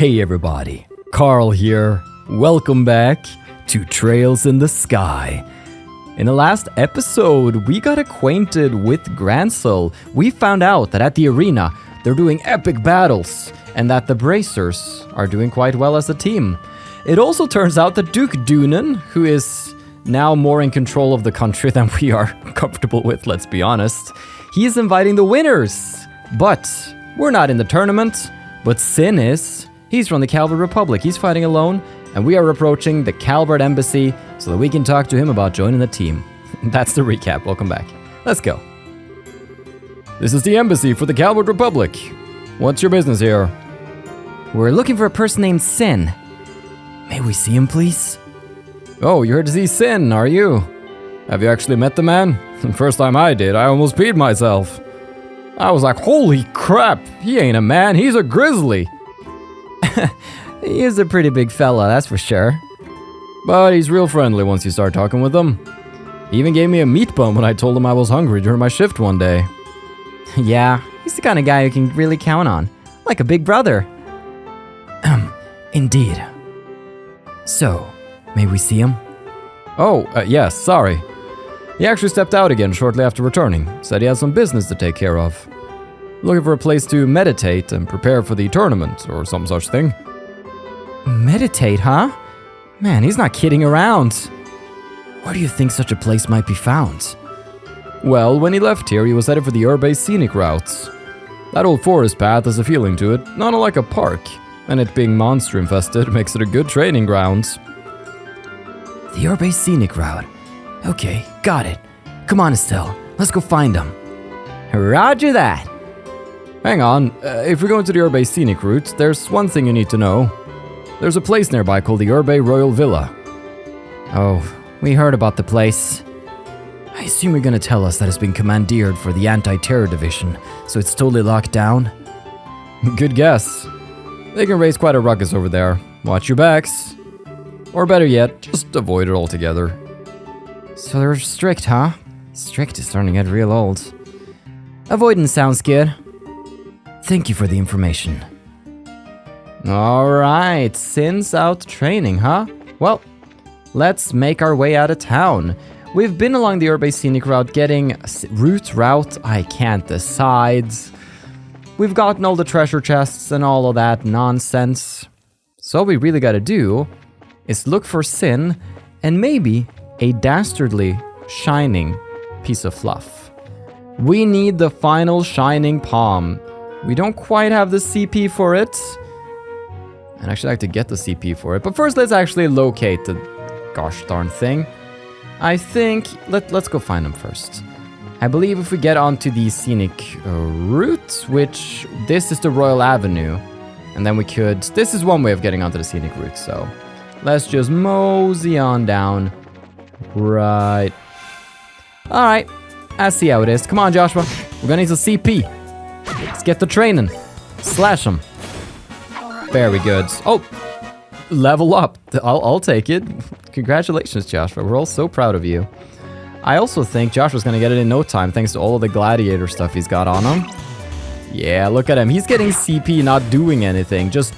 Hey everybody, Carl here. Welcome back to Trails in the Sky. In the last episode, we got acquainted with Grancel. We found out that at the arena, they're doing epic battles, and that the Bracers are doing quite well as a team. It also turns out that Duke Dunan, who is now more in control of the country than we are comfortable with, let's be honest, he is inviting the winners. But we're not in the tournament, but Sin is. He's from the Calvert Republic. He's fighting alone, and we are approaching the Calvert Embassy so that we can talk to him about joining the team. That's the recap. Welcome back. Let's go. This is the embassy for the Calvert Republic. What's your business here? We're looking for a person named Sin. May we see him, please? Oh, you're here to see Sin, are you? Have you actually met the man? The first time I did, I almost peed myself. I was like, holy crap, he ain't a man, he's a grizzly. He is a pretty big fella, that's for sure. But he's real friendly once you start talking with him. He even gave me a meat bun when I told him I was hungry during my shift one day. Yeah, he's the kind of guy you can really count on. Like a big brother. Indeed. So, may we see him? Oh, yes, sorry. He actually stepped out again shortly after returning. Said he had some business to take care of. Looking for a place to meditate and prepare for the tournament, or some such thing. Meditate, huh? Man, he's not kidding around. Where do you think such a place might be found? Well, when he left here, he was headed for the Urbane scenic routes. That old forest path has a feeling to it, not unlike a park, and it being monster infested makes it a good training ground. The Urbane scenic route. Okay, got it. Come on, Estelle, let's go find him. Roger that. Hang on, if we're going to the Urbane scenic route, there's one thing you need to know. There's a place nearby called the Urbane Royal Villa. Oh, we heard about the place. I assume you're gonna tell us that it's been commandeered for the anti-terror division, so it's totally locked down? Good guess. They can raise quite a ruckus over there. Watch your backs. Or better yet, just avoid it altogether. So they're strict, huh? Strict is starting to get real old. Avoidance sounds good. Thank you for the information. Alright, Sin's out training, huh? Well, let's make our way out of town. We've been along the Urbane scenic route getting route, I can't decide. We've gotten all the treasure chests and all of that nonsense. So all we really gotta do is look for Sin and maybe a dastardly shining piece of fluff. We need the final shining palm. We don't quite have the CP for it. I'd actually like to get the CP for it. But first, let's actually locate the gosh darn thing. I think, let's go find him first. I believe if we get onto the scenic route, which this is the Royal Avenue. And then we could, this is one way of getting onto the scenic route. So let's just mosey on down. Right. Alright, I see how it is. Come on, Joshua. We're gonna need some CP. Let's get the training. Slash them. Very good. Oh, level up. I'll take it. Congratulations, Joshua. We're all so proud of you. I also think Joshua's gonna get it in no time thanks to all of the gladiator stuff he's got on him. Yeah, look at him. He's getting CP not doing anything. Just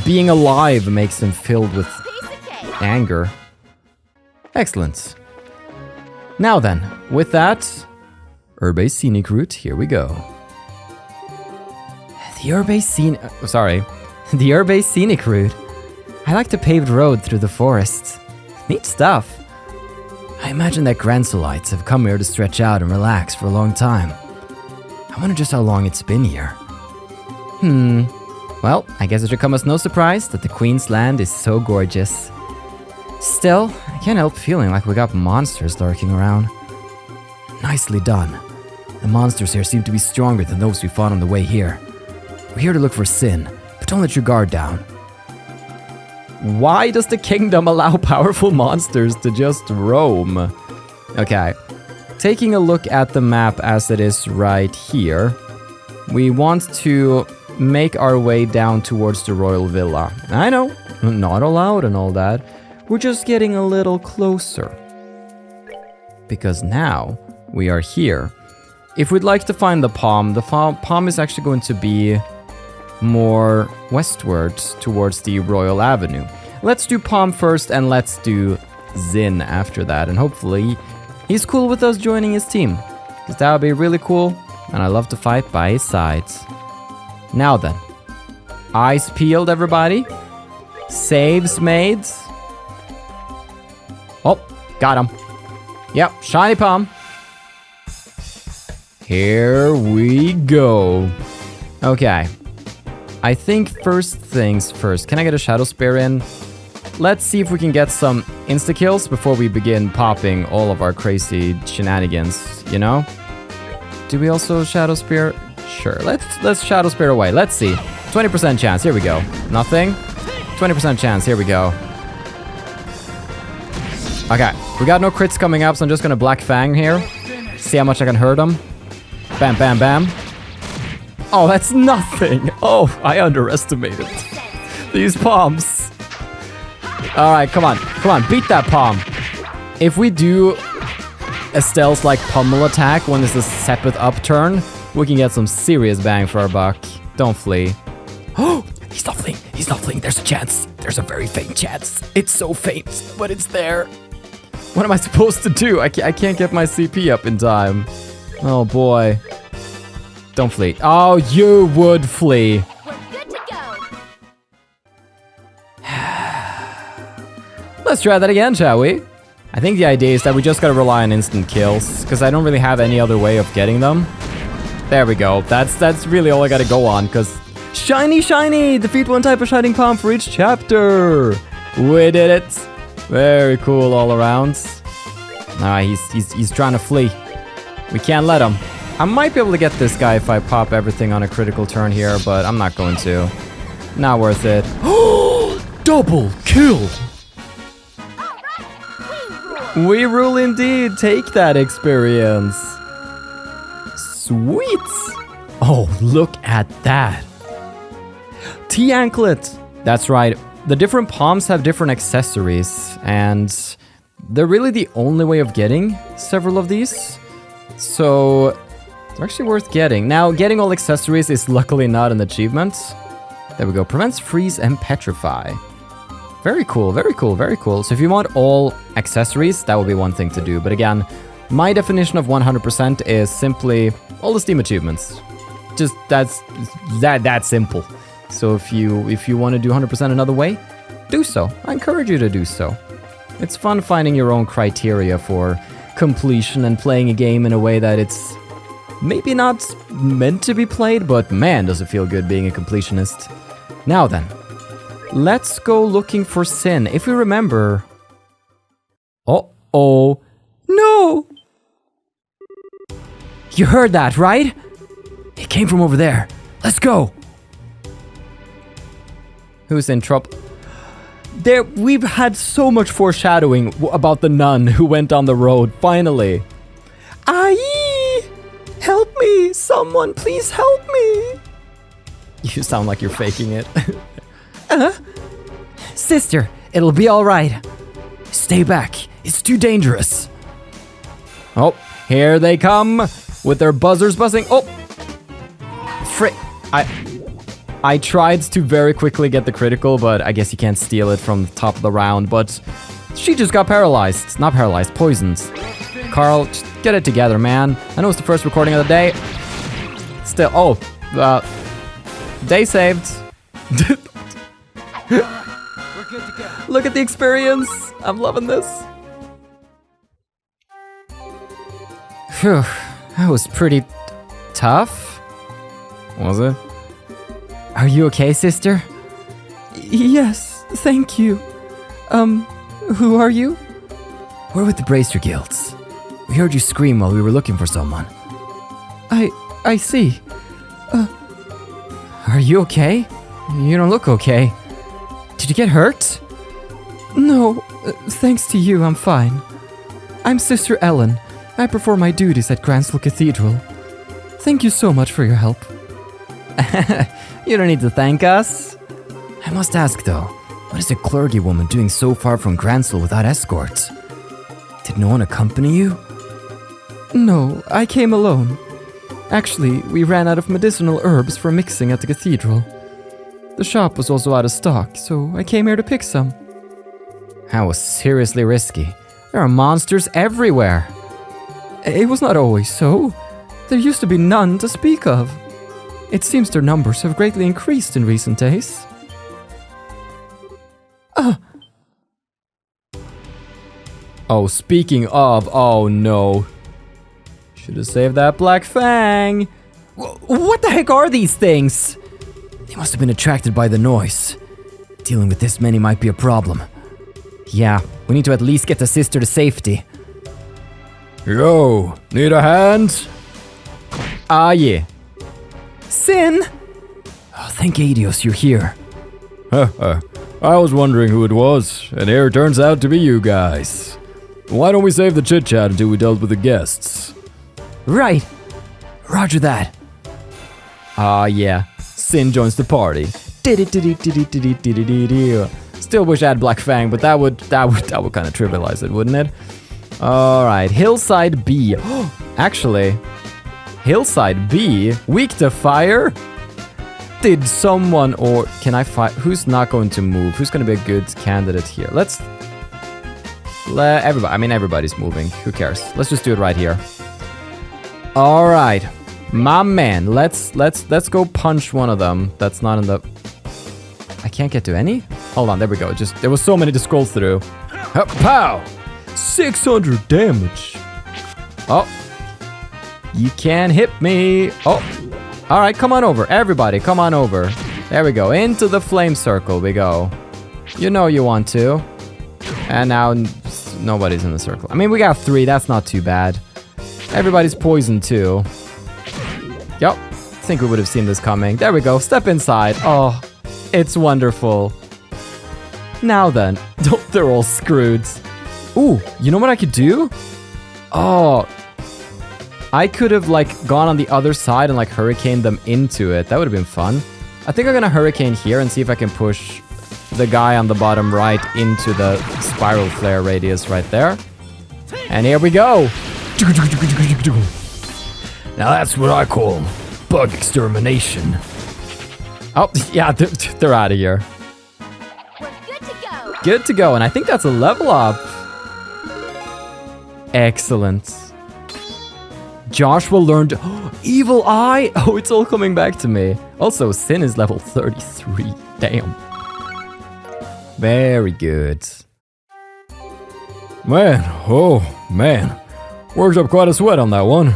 being alive makes him filled with anger. Excellent. Now then, with that, Urbane scenic route, here we go. The Urbane scenic route. I like the paved road through the forest. Neat stuff. I imagine that Grancelites have come here to stretch out and relax for a long time. I wonder just how long it's been here. Well, I guess it should come as no surprise that the Queen's Land is so gorgeous. Still, I can't help feeling like we got monsters lurking around. Nicely done. The monsters here seem to be stronger than those we fought on the way here. We're here to look for Sin, but don't let your guard down. Why does the kingdom allow powerful monsters to just roam? Okay, taking a look at the map as it is right here, we want to make our way down towards the Royal Villa. I know, not allowed and all that. We're just getting a little closer. Because now we are here. If we'd like to find the palm is actually going to be more westwards towards the Royal Avenue. Let's do Palm first, and let's do Zin after that. And hopefully he's cool with us joining his team, because that would be really cool, and I love to fight by his sides. Now then, eyes peeled, everybody. Saves made. Oh, got him. Yep, shiny palm. Here we go. Okay. I think first things first. Can I get a Shadow Spear in? Let's see if we can get some insta-kills before we begin popping all of our crazy shenanigans, you know? Do we also Shadow Spear? Sure, let's Shadow Spear away. Let's see. 20% chance, here we go. Nothing? 20% chance, here we go. Okay, we got no crits coming up, so I'm just gonna Black Fang here. See how much I can hurt him. Bam, bam, bam. Oh, that's nothing. Oh, I underestimated these palms. Alright, come on. Come on, beat that palm. If we do Estelle's like pummel attack when this is set with upturn, we can get some serious bang for our buck. Don't flee. Oh, he's not fleeing. He's not fleeing. There's a chance. There's a very faint chance. It's so faint, but it's there. What am I supposed to do? I can't get my CP up in time. Oh boy. Don't flee. Oh, you would flee. We're good to go. Let's try that again, shall we? I think the idea is that we just gotta rely on instant kills, because I don't really have any other way of getting them. There we go. That's really all I gotta go on, because shiny, shiny! Defeat one type of shining palm for each chapter. We did it. Very cool all around. Alright, he's trying to flee. We can't let him. I might be able to get this guy if I pop everything on a critical turn here, but I'm not going to. Not worth it. Double kill! We rule indeed. Take that experience. Sweet. Oh, look at that. T-anklet. That's right. The different palms have different accessories, and they're really the only way of getting several of these. So it's actually worth getting. Now, getting all accessories is luckily not an achievement. There we go. Prevents freeze and petrify. Very cool, very cool, very cool. So if you want all accessories, that would be one thing to do. But again, my definition of 100% is simply all the Steam achievements. Just that's simple. So if you want to do 100% another way, do so. I encourage you to do so. It's fun finding your own criteria for completion and playing a game in a way that it's maybe not meant to be played, but man, does it feel good being a completionist. Now then, let's go looking for Sin. If we remember... Uh-oh. No! You heard that, right? It came from over there. Let's go. Who's in trouble? We've had so much foreshadowing about the nun who went on the road, finally. Aye! Help me! Someone, please help me! You sound like you're faking it. Sister, it'll be alright. Stay back. It's too dangerous. Oh, here they come with their buzzers buzzing. Oh! I tried to very quickly get the critical, but I guess you can't steal it from the top of the round, but she just got paralyzed. Not paralyzed, poisoned. Carl, just get it together, man. I know it's the first recording of the day. Still, day saved. Look at the experience. I'm loving this. Phew, that was pretty tough. Was it? Are you okay, sister? Yes, thank you. Who are you? We're with the Bracer Guilds. We heard you scream while we were looking for someone. I see. Are you okay? You don't look okay. Did you get hurt? No, thanks to you, I'm fine. I'm Sister Ellen. I perform my duties at Grancel Cathedral. Thank you so much for your help. You don't need to thank us. I must ask though, what is a clergy woman doing so far from Grancel without escort? Did no one accompany you? No, I came alone. Actually, we ran out of medicinal herbs for mixing at the cathedral. The shop was also out of stock, so I came here to pick some. That was seriously risky. There are monsters everywhere. It was not always so. There used to be none to speak of. It seems their numbers have greatly increased in recent days. Oh, speaking of, oh no. Should have saved that Black Fang. What the heck are these things? They must have been attracted by the noise. Dealing with this many might be a problem. Yeah, we need to at least get the sister to safety. Yo, need a hand? Ah, yeah. Sin! Oh, thank Adios you're here. I was wondering who it was, and here it turns out to be you guys. Why don't we save the chit-chat until we dealt with the guests? Right. Roger that. Ah, yeah. Sin joins the party. Still wish I had Black Fang, but that would kind of trivialize it, wouldn't it? Alright, Hillside B. Actually, Hillside B, weak to fire? Did someone, or can I fight? Who's not going to move? Who's going to be a good candidate here? Everybody's moving. Who cares? Let's just do it right here. Alright, my man, let's go punch one of them. That's not in the... I can't get to any? Hold on, there we go. There was so many to scroll through. Pow! 600 damage. Oh. You can't hit me. Oh. Alright, come on over. Everybody, come on over. There we go. Into the flame circle we go. You know you want to. And now nobody's in the circle. I mean, we got 3. That's not too bad. Everybody's poisoned too. Yup. I think we would have seen this coming. There we go. Step inside. Oh, it's wonderful. Now then. They're all screwed. Ooh, you know what I could do? Oh. I could have, gone on the other side and, hurricaned them into it. That would have been fun. I think I'm gonna hurricane here and see if I can push the guy on the bottom right into the spiral flare radius right there. And here we go. Now that's what I call bug extermination. Oh, yeah, they're out of here. We're good to go. Good to go, and I think that's a level up. Excellent. Joshua learned Evil Eye. Oh, it's all coming back to me. Also, Sin is level 33. Damn. Very good. Man. Worked up quite a sweat on that one.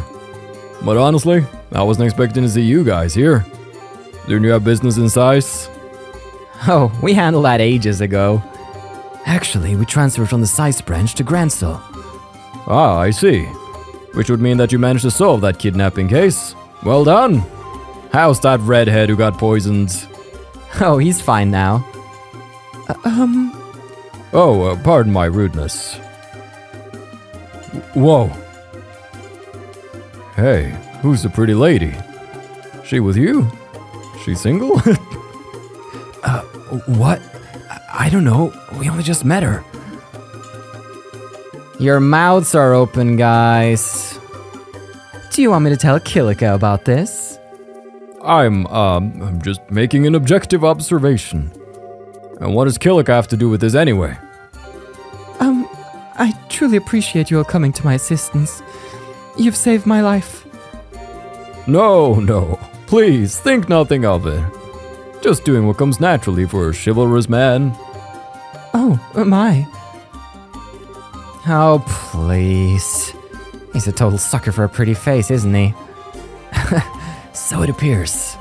But honestly, I wasn't expecting to see you guys here. Didn't you have business in Sice? Oh, we handled that ages ago. Actually, we transferred from the Sice branch to Grancel. Ah, I see. Which would mean that you managed to solve that kidnapping case. Well done. How's that redhead who got poisoned? Oh, he's fine now. Pardon my rudeness. Whoa. Hey, who's the pretty lady? She with you? She single? What? I don't know. We only just met her. Your mouths are open, guys. Do you want me to tell Kilika about this? I'm just making an objective observation. And what does Kilika have to do with this anyway? I truly appreciate you all coming to my assistance. You've saved my life. No. Please, think nothing of it. Just doing what comes naturally for a chivalrous man. Oh, my. Oh, please. He's a total sucker for a pretty face, isn't he? So it appears.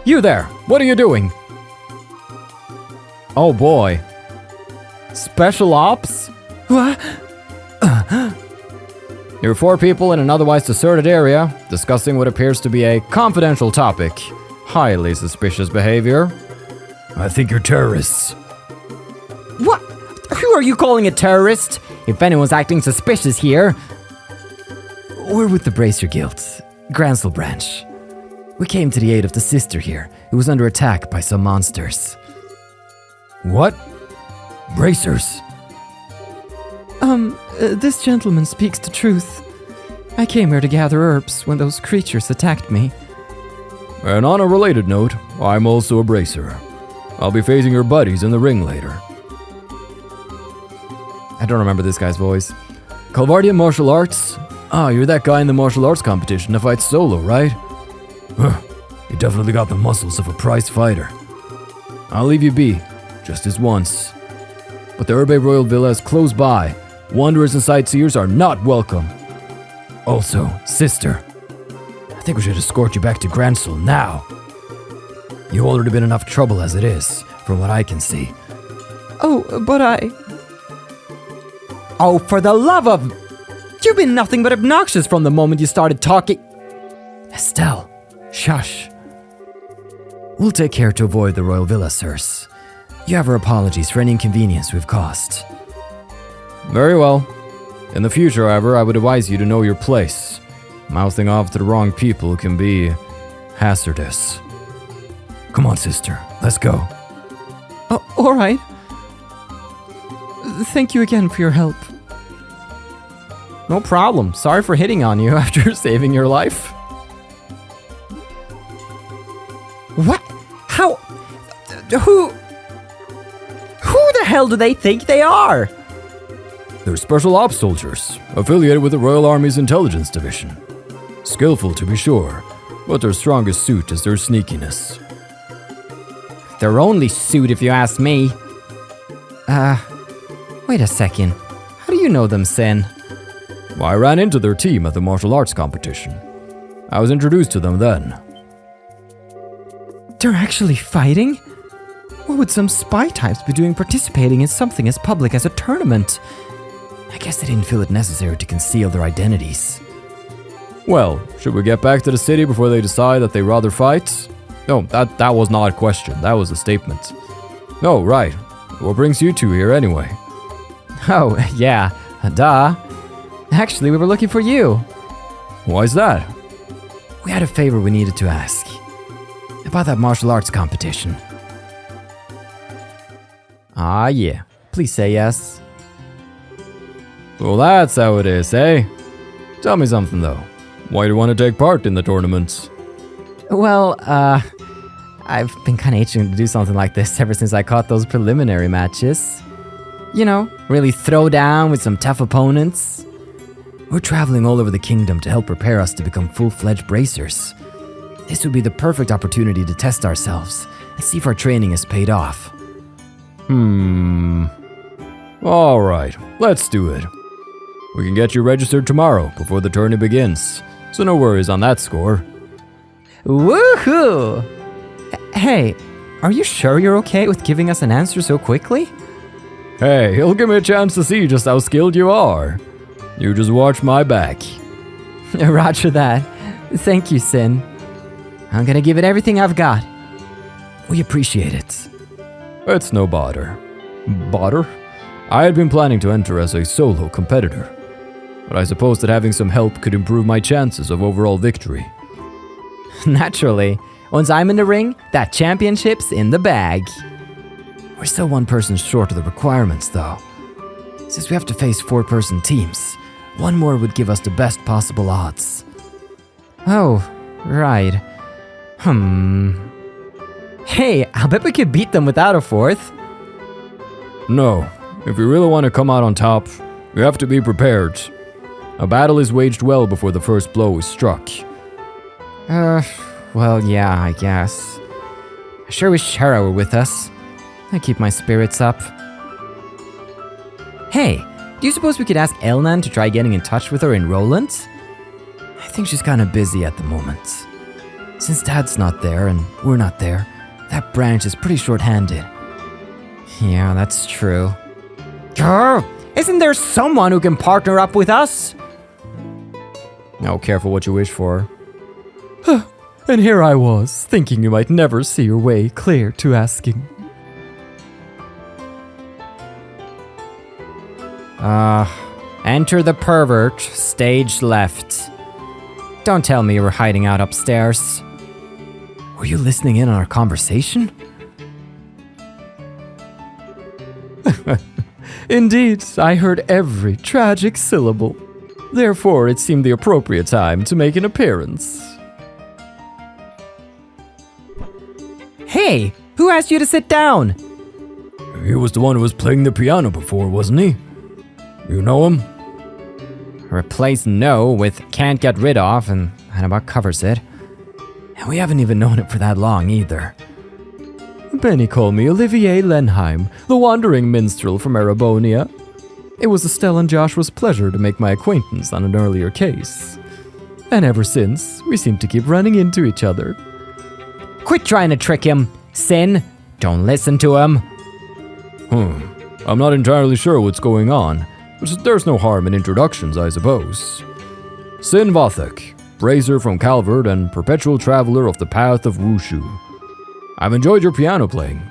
You there, what are you doing? Oh boy. Special ops? What? You're 4 people in an otherwise deserted area, discussing what appears to be a confidential topic. Highly suspicious behavior. I think you're terrorists. What? Who are you calling a terrorist? If anyone's acting suspicious here. We're with the Bracer Guild, Grancel branch. We came to the aid of the sister here, who was under attack by some monsters. What? Bracers? This gentleman speaks the truth. I came here to gather herbs when those creatures attacked me. And on a related note, I'm also a bracer. I'll be facing your buddies in the ring later. I don't remember this guy's voice. Calvardian Martial Arts? Ah, you're that guy in the martial arts competition to fight solo, right? Huh, you definitely got the muscles of a prize fighter. I'll leave you be, just this once. But the Urbe Royal Villa is close by. Wanderers and sightseers are not welcome. Also, sister, I think we should escort you back to Grancel now. You've already been enough trouble as it is, from what I can see. Oh, but I... Oh, for the love of... You've been nothing but obnoxious from the moment you started talking... Estelle, shush. We'll take care to avoid the Royal Villa, sirs. You have our apologies for any inconvenience we've caused. Very well. In the future, however, I would advise you to know your place. Mouthing off to the wrong people can be hazardous. Come on, sister, let's go. Oh, all right. Thank you again for your help. No problem. Sorry for hitting on you after saving your life. What? How? Who the hell do they think they are? They're special ops soldiers, affiliated with the Royal Army's Intelligence Division. Skillful to be sure, but their strongest suit is their sneakiness. Their only suit, if you ask me. Wait a second. How do you know them, Sin? Well, I ran into their team at the martial arts competition. I was introduced to them then. They're actually fighting? What would some spy types be doing participating in something as public as a tournament? I guess they didn't feel it necessary to conceal their identities. Well, should we get back to the city before they decide that they rather fight? No, that was not a question, that was a statement. Oh, right. What brings you two here anyway? Oh, yeah. Duh. Actually, we were looking for you. Why's that? We had a favor we needed to ask. About that martial arts competition. Ah, yeah. Please say yes. Well, that's how it is, eh? Tell me something, though. Why do you want to take part in the tournaments? Well, I've been kind of itching to do something like this ever since I caught those preliminary matches. You know, really throw down with some tough opponents. We're traveling all over the kingdom to help prepare us to become full-fledged bracers. This would be the perfect opportunity to test ourselves and see if our training has paid off. Alright, let's do it. We can get you registered tomorrow before the tourney begins, so no worries on that score. Woohoo! Hey, are you sure you're okay with giving us an answer so quickly? Hey, it'll give me a chance to see just how skilled you are. You just watch my back. Roger that. Thank you, Sin. I'm gonna give it everything I've got. We appreciate it. It's no bother. Bother? I had been planning to enter as a solo competitor, but I suppose that having some help could improve my chances of overall victory. Naturally. Once I'm in the ring, that championship's in the bag. We're still one person short of the requirements, though. Since we have to face 4-person teams, one more would give us the best possible odds. Oh, right. Hey, I'll bet we could beat them without a fourth. No, if you really want to come out on top, you have to be prepared. A battle is waged well before the first blow is struck. Well, yeah, I guess. I sure wish Sora were with us. I keep my spirits up. Hey, do you suppose we could ask Elnan to try getting in touch with her in Roland? I think she's kind of busy at the moment. Since Dad's not there and we're not there, that branch is pretty short-handed. Yeah, that's true. Grr! Isn't there someone who can partner up with us? Now, careful what you wish for. And here I was, thinking you might never see your way clear to asking. Enter the pervert, stage left. Don't tell me you were hiding out upstairs. Were you listening in on our conversation? Indeed, I heard every tragic syllable. Therefore, it seemed the appropriate time to make an appearance. Hey, who asked you to sit down? He was the one who was playing the piano before, wasn't he? You know him? Replace no with can't get rid of, and that about covers it. And we haven't even known it for that long either. Benny called me Olivier Lenheim, the wandering minstrel from Erebonia. It was Estelle and Joshua's pleasure to make my acquaintance on an earlier case. And ever since, we seem to keep running into each other. Quit trying to trick him, Sin. Don't listen to him. I'm not entirely sure what's going on, but there's no harm in introductions, I suppose. Sin Vothek, Bracer from Calvert and perpetual traveler of the path of Wushu. I've enjoyed your piano playing.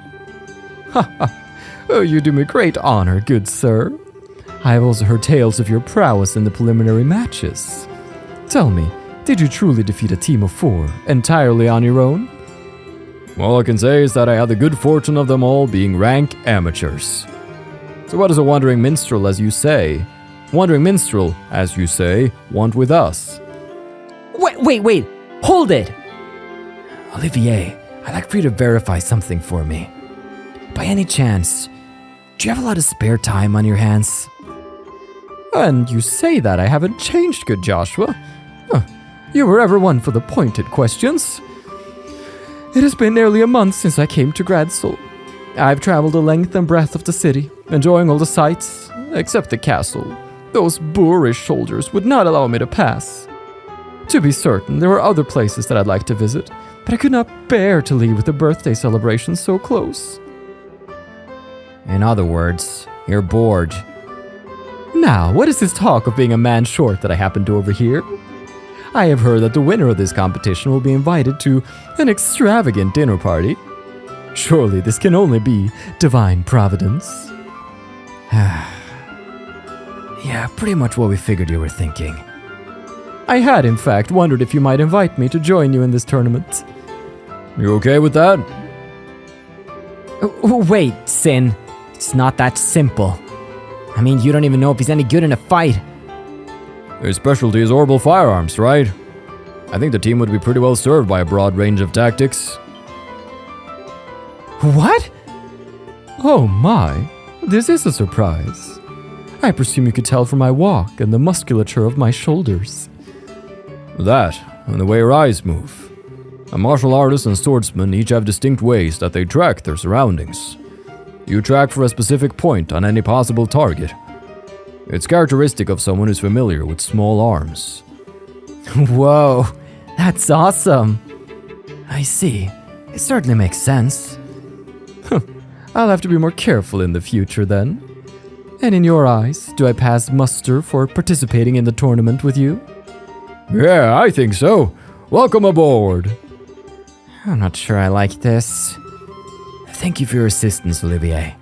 Oh, you do me great honor, good sir. I have also heard tales of your prowess in the preliminary matches. Tell me, did you truly defeat a team of 4 entirely on your own? All I can say is that I had the good fortune of them all being rank amateurs. So what does a wandering minstrel, as you say, want with us? Wait, hold it! Olivier, I'd like for you to verify something for me. By any chance, do you have a lot of spare time on your hands? And you say that I haven't changed, good Joshua. You were ever one for the pointed questions. It has been nearly a month since I came to Grancel. I've traveled the length and breadth of the city, enjoying all the sights, except the castle. Those boorish soldiers would not allow me to pass. To be certain, there were other places that I'd like to visit, but I could not bear to leave with the birthday celebration so close. In other words, you're bored. Now, what is this talk of being a man short that I happen to overhear? I have heard that the winner of this competition will be invited to an extravagant dinner party. Surely this can only be divine providence. Yeah, pretty much what we figured you were thinking. I had, in fact, wondered if you might invite me to join you in this tournament. You okay with that? Wait, Sin. It's not that simple. I mean, you don't even know if he's any good in a fight. His specialty is orbital firearms, right? I think the team would be pretty well served by a broad range of tactics. What? Oh my, this is a surprise. I presume you could tell from my walk and the musculature of my shoulders. That, and the way her eyes move. A martial artist and swordsman each have distinct ways that they track their surroundings. You track for a specific point on any possible target. It's characteristic of someone who's familiar with small arms. Whoa, that's awesome. I see. It certainly makes sense. I'll have to be more careful in the future then. And in your eyes, do I pass muster for participating in the tournament with you? Yeah, I think so. Welcome aboard. I'm not sure I like this. Thank you for your assistance, Olivier.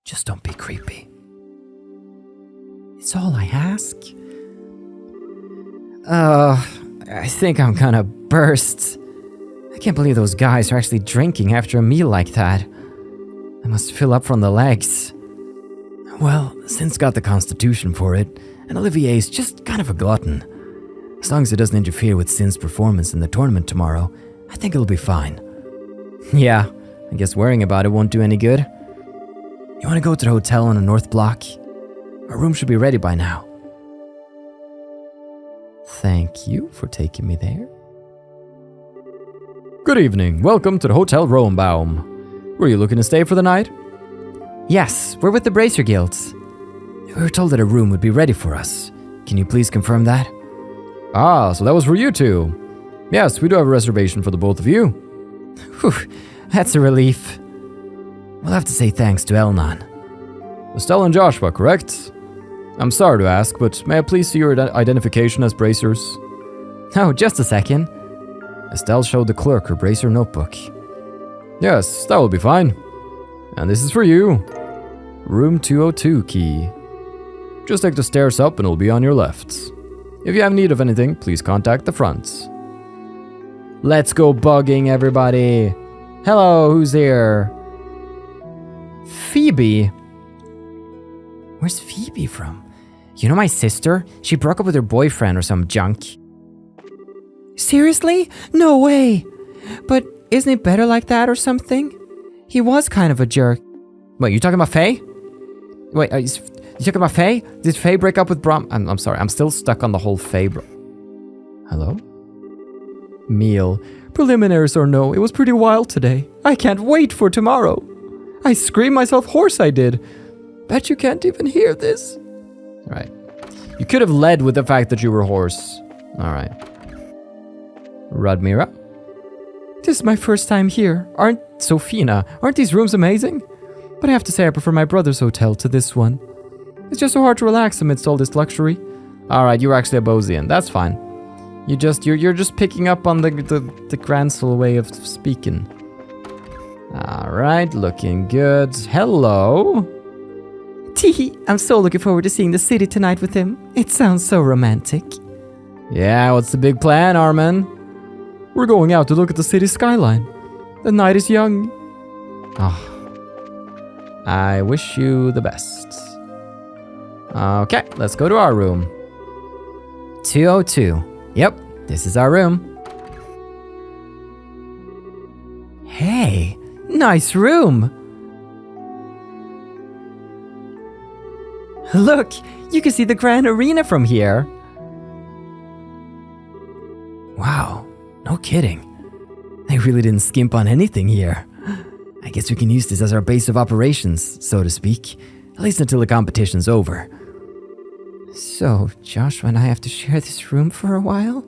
Just don't be creepy. It's all I ask. I think I'm gonna burst. I can't believe those guys are actually drinking after a meal like that. I must fill up from the legs. Well, Sin's got the constitution for it, and Olivier's just kind of a glutton. As long as it doesn't interfere with Sin's performance in the tournament tomorrow, I think it'll be fine. Yeah, I guess worrying about it won't do any good. You want to go to the hotel on the North Block? Our room should be ready by now. Thank you for taking me there. Good evening. Welcome to the Hotel Roenbaum. Were you looking to stay for the night? Yes, we're with the Bracer Guilds. We were told that a room would be ready for us. Can you please confirm that? Ah, so that was for you two. Yes, we do have a reservation for the both of you. Whew, that's a relief. We'll have to say thanks to Elnan. Estelle and Joshua, correct? I'm sorry to ask, but may I please see your identification as bracers? Oh, just a second. Estelle showed the clerk her bracer notebook. Yes, that will be fine. And this is for you. Room 202 key. Just take the stairs up and it'll be on your left. If you have need of anything, please contact the front. Let's go bugging, everybody. Hello, who's here? Phoebe. Where's Phoebe from? You know my sister? She broke up with her boyfriend or some junk. Seriously? No way. But Isn't it better like that or something? He was kind of a jerk. Wait, you talking about Faye? Wait, you talking about Faye? Did Faye break up with Brom? I'm sorry, I'm still stuck on the whole Faye Hello? Meal. Preliminaries or no, it was pretty wild today. I can't wait for tomorrow. I screamed myself hoarse, I did. Bet you can't even hear this. Right. You could have led with the fact that you were hoarse. Alright. Radmira? This is my first time here. Sophina, aren't these rooms amazing? But I have to say I prefer my brother's hotel to this one. It's just so hard to relax amidst all this luxury. Alright, you're actually a Bosian. That's fine. You're just picking up on the Grancel way of speaking. Alright, looking good. Hello. Teehee, I'm so looking forward to seeing the city tonight with him. It sounds so romantic. Yeah, what's the big plan, Armin? We're going out to look at the city skyline. The night is young. Oh, I wish you the best. Okay, let's go to our room. 202. Yep, this is our room. Hey, nice room. Look, you can see the grand arena from here. Wow, no kidding. They really didn't skimp on anything here. I guess we can use this as our base of operations, so to speak. At least until the competition's over. So, Joshua and I have to share this room for a while?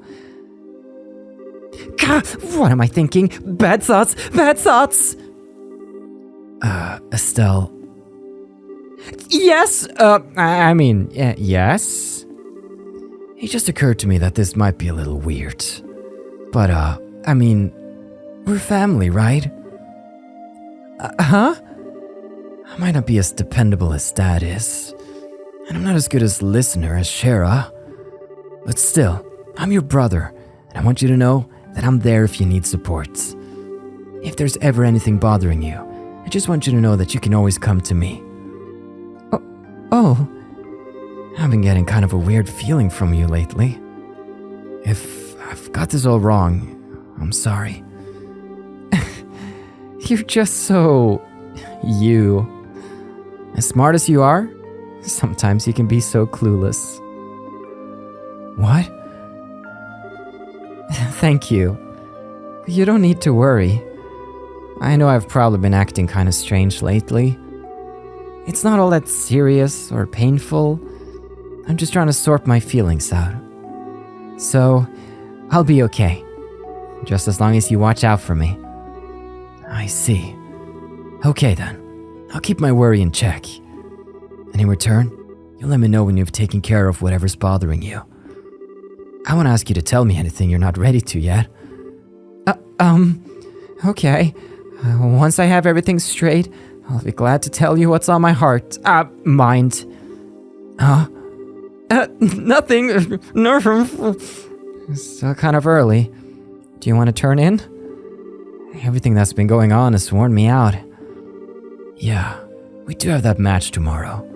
Gah! What am I thinking? Bad thoughts! Bad thoughts! Estelle. Yes! Yes? It just occurred to me that this might be a little weird. But, we're family, right? Huh? I might not be as dependable as Dad is. And I'm not as good as listener as Shara. But still, I'm your brother, and I want you to know that I'm there if you need support. If there's ever anything bothering you, I just want you to know that you can always come to me. Oh. I've been getting kind of a weird feeling from you lately. If I've got this all wrong, I'm sorry. You're just so... you. As smart as you are, sometimes you can be so clueless. What? Thank you. You don't need to worry. I know I've probably been acting kind of strange lately. It's not all that serious or painful. I'm just trying to sort my feelings out. So, I'll be okay. Just as long as you watch out for me. I see. Okay then. I'll keep my worry in check. And in return, you'll let me know when you've taken care of whatever's bothering you. I won't ask you to tell me anything you're not ready to yet. Okay. Once I have everything straight, I'll be glad to tell you what's on my heart. Mind. Huh? Nothing. It's still kind of early. Do you want to turn in? Everything that's been going on has worn me out. Yeah, we do have that match tomorrow.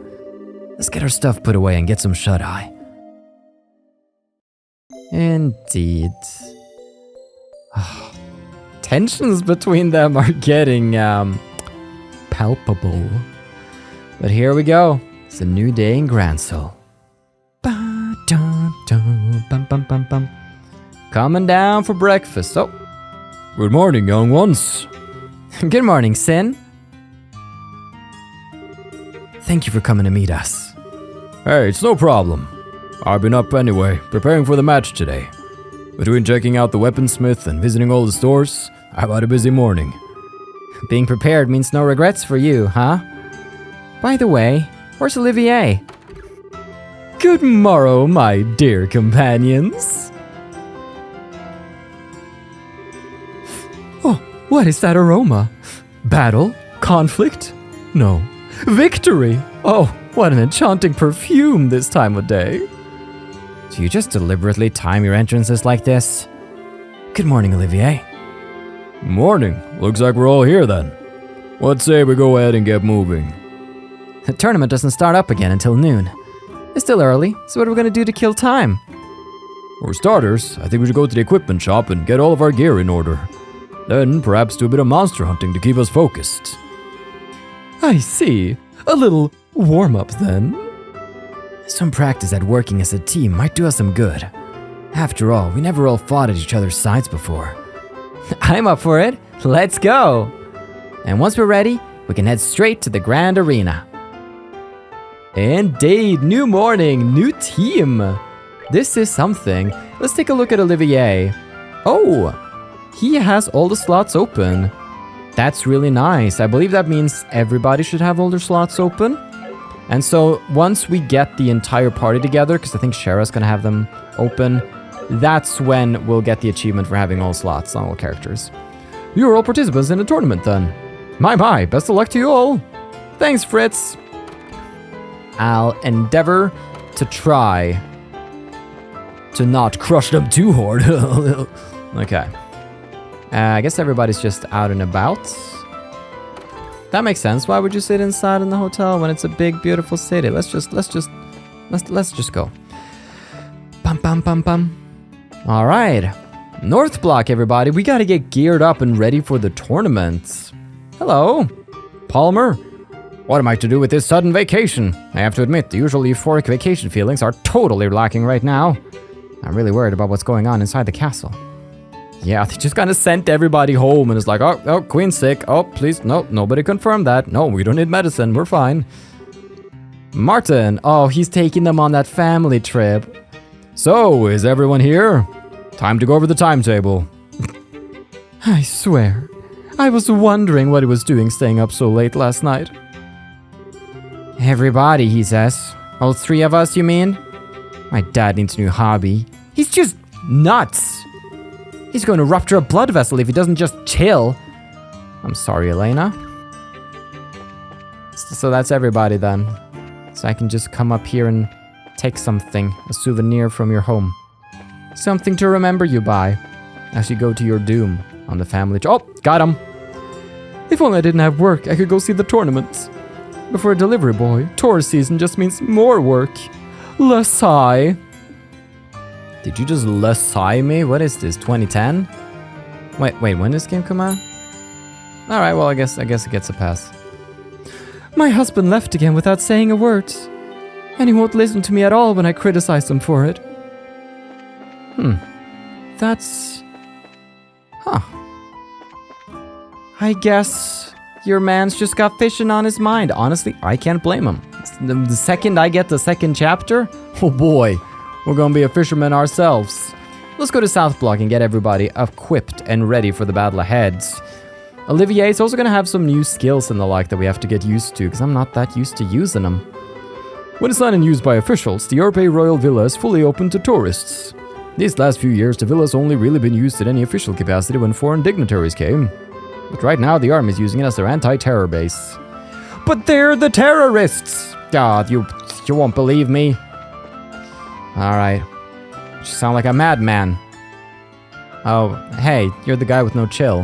Let's get our stuff put away and get some shut-eye. Indeed. Tensions between them are getting, palpable. But here we go. It's a new day in Grancel. Coming down for breakfast. Oh. Good morning, young ones. Good morning, Sin. Thank you for coming to meet us. Hey, it's no problem. I've been up anyway, preparing for the match today. Between checking out the weaponsmith and visiting all the stores, I've had a busy morning. Being prepared means no regrets for you, huh? By the way, where's Olivier? Good morrow, my dear companions. Oh, what is that aroma? Battle? Conflict? No. Victory! Oh, what an enchanting perfume this time of day. Do you just deliberately time your entrances like this? Good morning, Olivier. Morning. Looks like we're all here then. What say we go ahead and get moving? The tournament doesn't start up again until noon. It's still early, so what are we gonna do to kill time? For starters, I think we should go to the equipment shop and get all of our gear in order. Then perhaps do a bit of monster hunting to keep us focused. I see. A little warm-up then. Some practice at working as a team might do us some good. After all, we never all fought at each other's sides before. I'm up for it. Let's go. And once we're ready, we can head straight to the Grand Arena. Indeed, new morning, new team. This is something. Let's take a look at Olivier. Oh, he has all the slots open. That's really nice. I believe that means everybody should have all their slots open. And so once we get the entire party together, because I think Shara's gonna have them open, that's when we'll get the achievement for having all slots on all characters. You're all participants in the tournament then. My, best of luck to you all. Thanks, Fritz. I'll endeavor to try to not crush them too hard. Okay. I guess everybody's just out and about. That makes sense. Why would you sit inside in the hotel when it's a big, beautiful city? Let's just go. Bum. All right. North Block, everybody. We got to get geared up and ready for the tournament. Hello. Palmer, what am I to do with this sudden vacation? I have to admit, the usual euphoric vacation feelings are totally lacking right now. I'm really worried about what's going on inside the castle. Yeah, they just kind of sent everybody home and it's like, oh, Queen's sick. Oh, please, no, nobody confirmed that. No, we don't need medicine. We're fine. Martin, oh, he's taking them on that family trip. So, is everyone here? Time to go over the timetable. I swear, I was wondering what he was doing staying up so late last night. Everybody, he says. All three of us, you mean? My dad needs a new hobby. He's just nuts. He's going to rupture a blood vessel if he doesn't just chill. I'm sorry, Elena. So that's everybody then. So I can just come up here and take something, a souvenir from your home. Something to remember you by as you go to your doom on the family. Oh, got him. If only I didn't have work, I could go see the tournaments. But for a delivery boy, tourist season just means more work. Less high. Did you just less high me? What is this, 2010? Wait, when did this game come out? Alright, well, I guess it gets a pass. My husband left again without saying a word. And he won't listen to me at all when I criticize him for it. That's... Huh. I guess your man's just got fishing on his mind. Honestly, I can't blame him. The second I get the second chapter, oh boy, we're gonna be a fisherman ourselves. Let's go to South Block and get everybody equipped and ready for the battle ahead. Olivier's also gonna have some new skills and the like that we have to get used to, because I'm not that used to using them. When it's not in use by officials, the Orbe Royal Villa is fully open to tourists. These last few years, the villa's only really been used in any official capacity when foreign dignitaries came. But right now, the army's using it as their anti-terror base. But they're the terrorists! God, you won't believe me. Alright. You sound like a madman. Oh, hey, you're the guy with no chill.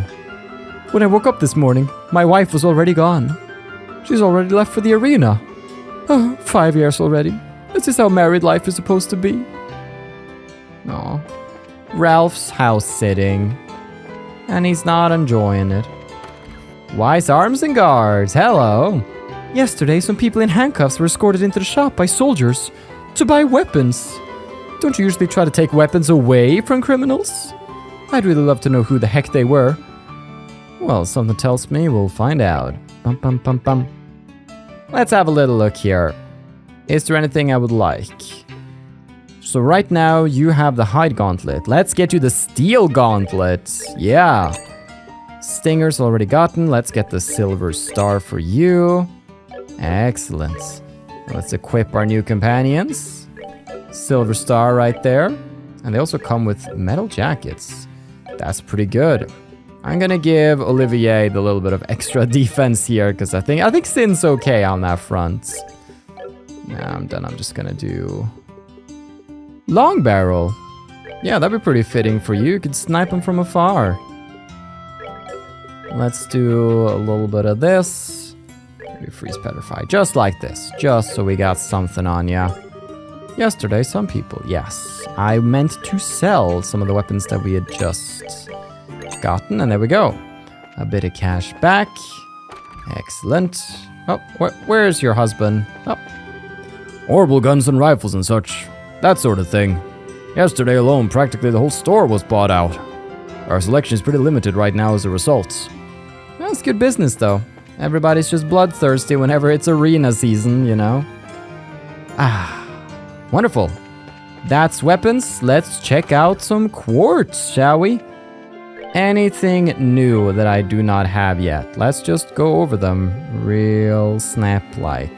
When I woke up this morning, my wife was already gone. She's already left for the arena. Oh, 5 years already. This is how married life is supposed to be. Aw. Ralph's house sitting. And he's not enjoying it. Wise Arms and Guards, hello. Yesterday, some people in handcuffs were escorted into the shop by soldiers to buy weapons. Don't you usually try to take weapons away from criminals? I'd really love to know who the heck they were. Well, something tells me we'll find out. Bum. Let's have a little look here. Is there anything I would like? So right now, you have the hide gauntlet. Let's get you the steel gauntlet. Yeah. Stinger's already gotten. Let's get the silver star for you. Excellent. Let's equip our new companions. Silver star right there. And they also come with metal jackets. That's pretty good. I'm gonna give Olivier the little bit of extra defense here, because I think Sin's okay on that front. Nah, I'm done. I'm just gonna do long barrel. Yeah, that'd be pretty fitting for you. You could snipe him from afar. Let's do a little bit of this. Maybe freeze petrify, just like this, just so we got something on ya. Yesterday, some people, yes. I meant to sell some of the weapons that we had just gotten, and there we go. A bit of cash back. Excellent. Oh, where's your husband? Oh. Orbital guns and rifles and such. That sort of thing. Yesterday alone, practically the whole store was bought out. Our selection is pretty limited right now as a result. That's good business, though. Everybody's just bloodthirsty whenever it's arena season, you know? Ah, wonderful. That's weapons. Let's check out some quartz, shall we? Anything new that I do not have yet? Let's just go over them real snap-like.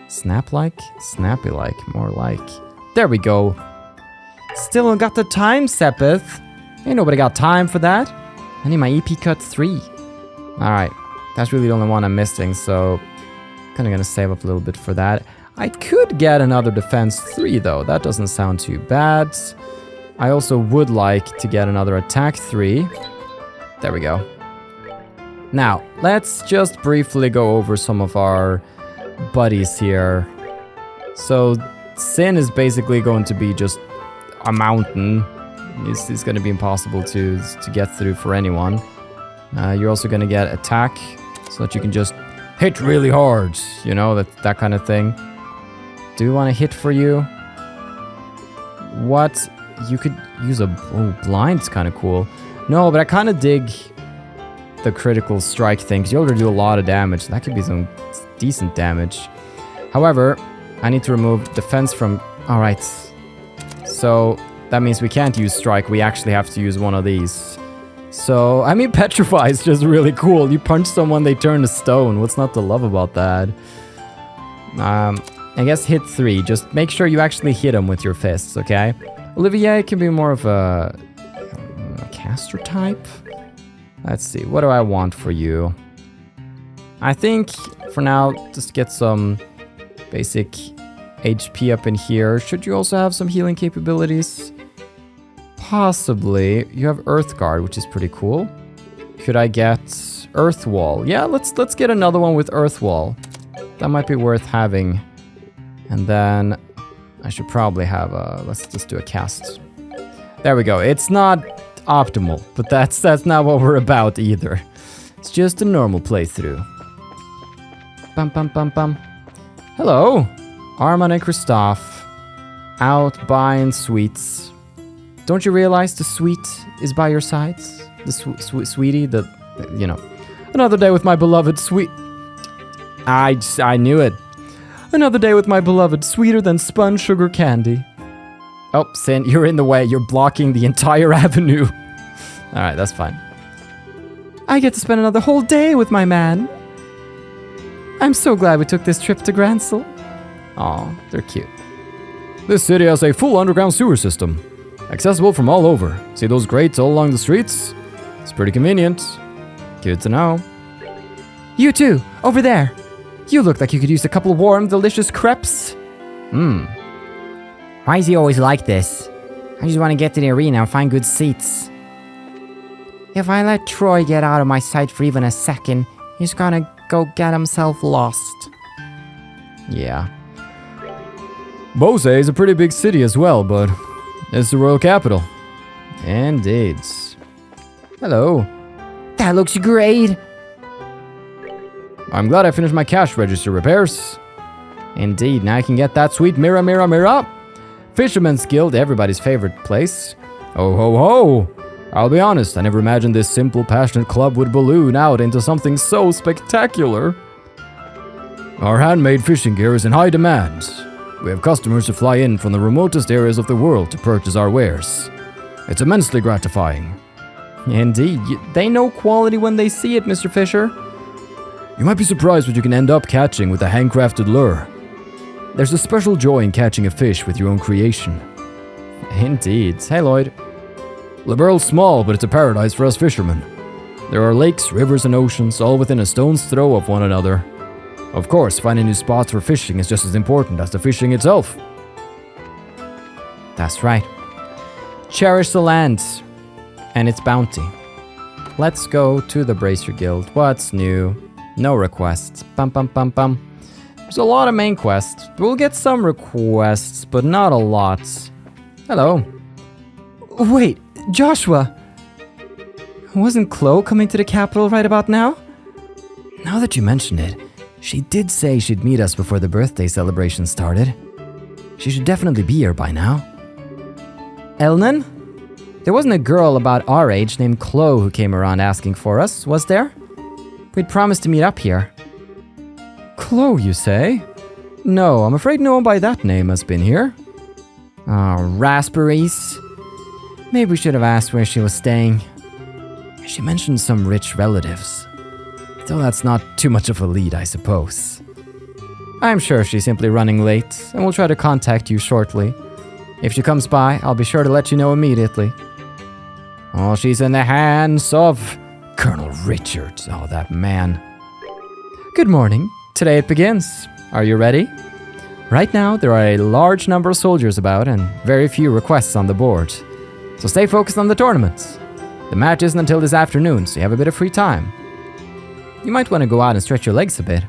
Snap-like? Snappy-like, more like. There we go. Still got the time, Sepith. Ain't nobody got time for that. I need my EP cut 3. Alright, that's really the only one I'm missing, so kinda gonna save up a little bit for that. I could get another defense 3 though, that doesn't sound too bad. I also would like to get another attack 3. There we go. Now, let's just briefly go over some of our buddies here. So, Sin is basically going to be just a mountain. It's going to be impossible to get through for anyone. You're also going to get attack, so that you can just hit really hard, you know, that kind of thing. Do we want to hit for you? What? You could use a... Oh, blind's kind of cool. No, but I kind of dig the critical strike thing, because you already do a lot of damage. That could be some decent damage. However, I need to remove defense from... Alright. So, that means we can't use strike. We actually have to use one of these. So, I mean, Petrify is just really cool. You punch someone, they turn to stone. What's not to love about that? I guess hit 3. Just make sure you actually hit them with your fists, okay? Olivier can be more of a caster type. Let's see, what do I want for you? I think, for now, just get some basic HP up in here. Should you also have some healing capabilities? Possibly. You have Earth Guard, which is pretty cool. Could I get Earth Wall? Yeah, let's get another one with Earth Wall. That might be worth having. And then I should probably have a... Let's just do a cast. There we go. It's not optimal, but that's not what we're about either. It's just a normal playthrough. Bum bum bum bum. Hello, Arman and Christoph. Out buying sweets. Don't you realize the sweet is by your sides? The sweetie, you know. Another day with my beloved sweet... I knew it. Another day with my beloved, sweeter than spun sugar candy. Oh, Sin, you're in the way. You're blocking the entire avenue. Alright, that's fine. I get to spend another whole day with my man. I'm so glad we took this trip to Grancel. Aw, they're cute. This city has a full underground sewer system. Accessible from all over. See those grates all along the streets? It's pretty convenient. Good to know. You too, over there. You look like you could use a couple warm, delicious crepes. Why is he always like this? I just want to get to the arena and find good seats. If I let Troy get out of my sight for even a second, he's gonna go get himself lost. Yeah. Bose is a pretty big city as well, but it's the royal capital. Indeed. Hello. That looks great. I'm glad I finished my cash register repairs. Indeed, now I can get that sweet mirror, mirror, mirror. Fisherman's Guild, everybody's favorite place. Oh ho ho! I'll be honest, I never imagined this simple, passionate club would balloon out into something so spectacular. Our handmade fishing gear is in high demand. We have customers who fly in from the remotest areas of the world to purchase our wares. It's immensely gratifying. Indeed, they know quality when they see it, Mr. Fisher. You might be surprised what you can end up catching with a handcrafted lure. There's a special joy in catching a fish with your own creation. Indeed. Hey, Lloyd. Liberal's small, but it's a paradise for us fishermen. There are lakes, rivers, and oceans, all within a stone's throw of one another. Of course, finding new spots for fishing is just as important as the fishing itself. That's right. Cherish the land and its bounty. Let's go to the Bracer Guild. What's new? No requests. Bum bum bum bum. There's a lot of main quests. We'll get some requests, but not a lot. Hello. Wait, Joshua. Wasn't Chloe coming to the capital right about now? Now that you mention it, she did say she'd meet us before the birthday celebration started. She should definitely be here by now. Elnan? There wasn't a girl about our age named Chloe who came around asking for us, was there? We'd promised to meet up here. Chloe, you say? No, I'm afraid no one by that name has been here. Oh, raspberries. Maybe we should have asked where she was staying. She mentioned some rich relatives. Though that's not too much of a lead, I suppose. I'm sure she's simply running late, and we'll try to contact you shortly. If she comes by, I'll be sure to let you know immediately. Oh, she's in the hands of Colonel Richard. Oh, that man. Good morning. Today it begins. Are you ready? Right now, there are a large number of soldiers about and very few requests on the board. So stay focused on the tournament. The match isn't until this afternoon, so you have a bit of free time. You might want to go out and stretch your legs a bit.